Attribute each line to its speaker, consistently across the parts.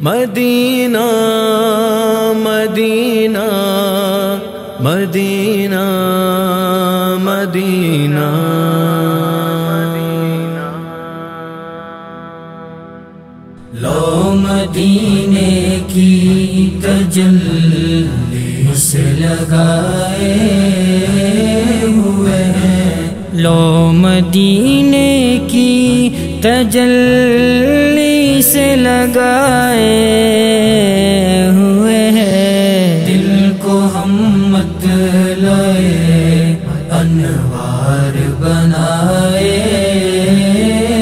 Speaker 1: مدینہ مدینہ مدینہ مدینہ
Speaker 2: لو مدینے کی تجلی سے لگائے ہوئے ہیں، لو مدینے کی تجلی سے لگائے ہوئے ہیں، دل کو ہم مت لائے انوار بنائے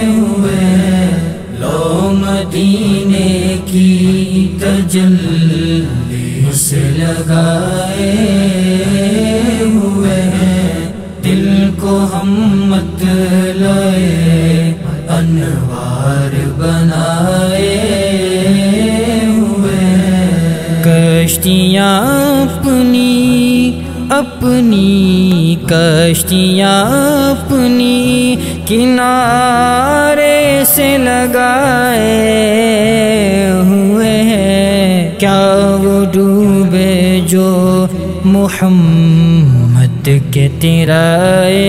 Speaker 2: ہوئے ہیں، لو مدینے کی تجلی سے لگائے ہوئے ہیں، دل کو ہم مت لائے انوار بنائے ہوئے ہیں، کشتیاں اپنی کشتیاں اپنی کنارے سے لگائے ہوئے ہیں، کیا وہ ڈوبے جو محمد کے تیرائے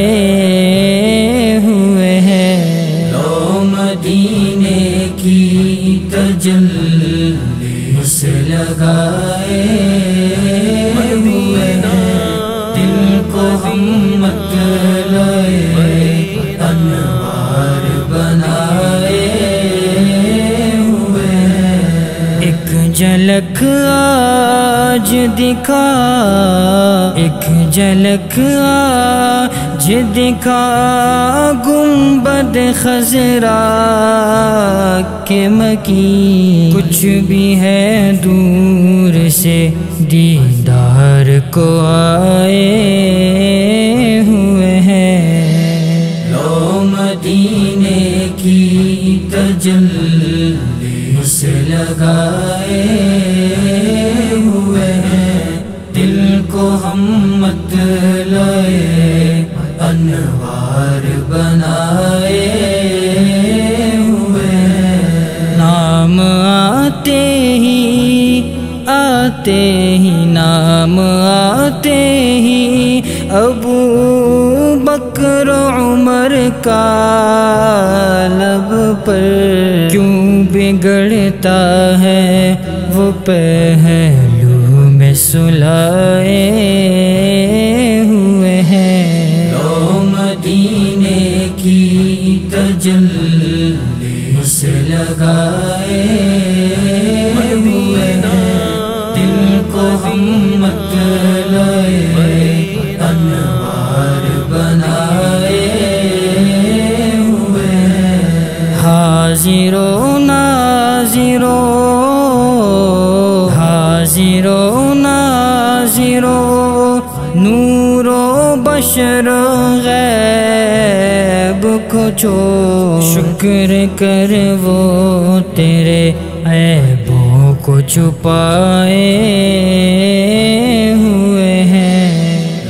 Speaker 2: ہوئے ہیں، لو مدینے کی تجلی سے لگائے ہوئے ہیں، دل کو ہم مت لائے انوار بنائے ہوئے ہیں، ایک جھلک آج دکھا ایک جھلک آج دکھا گنبد خضرا کے مکی، کچھ بھی ہے دور سے دیدار کو آئے ہوئے ہیں، لو مدینے کی تجلی سے لگائے ہوئے ہیں، دل کو ہم مت لائے انوار بنائے ہوئے ہیں، نام آتے ہی نام آتے ہی ابو بکر عمر کا لب پر کیوں بگڑتا ہے وہ پہلو میں سلائے ہوئے ہیں، لو مدینے کی تجلی سے لگائے ہوئے ہیں، دل کو ہم مت لائے انوار بنائے ہوئے ہیں، حاضر و ناظر نور و بشر غیب کو چھو شکر کر وہ تیرے عیبوں کو چھپائے ہوئے ہیں،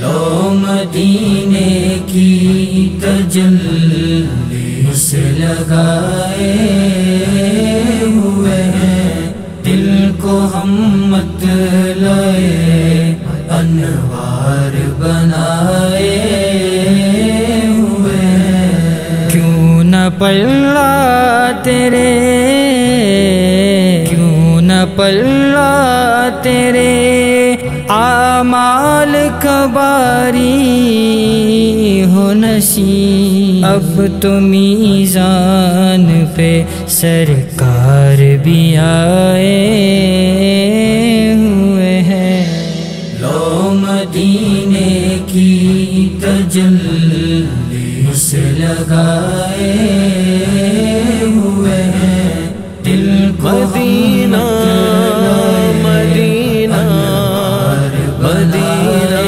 Speaker 2: لو مدینے کی تجلی سے لگائے ہوئے ہیں، دل کو ہم مت لائے انوار بنائے ہوئے ہیں، کیوں نہ پلہ تیرے اعمال کا باری ہو نصیب، اب تو میزان پہ سرکار بھی آئے ہوئے ہیں، لو مدینے کی تجلی سے لگائے ہوئے ہیں، دل کو
Speaker 1: مدینہ مدینہ مدینہ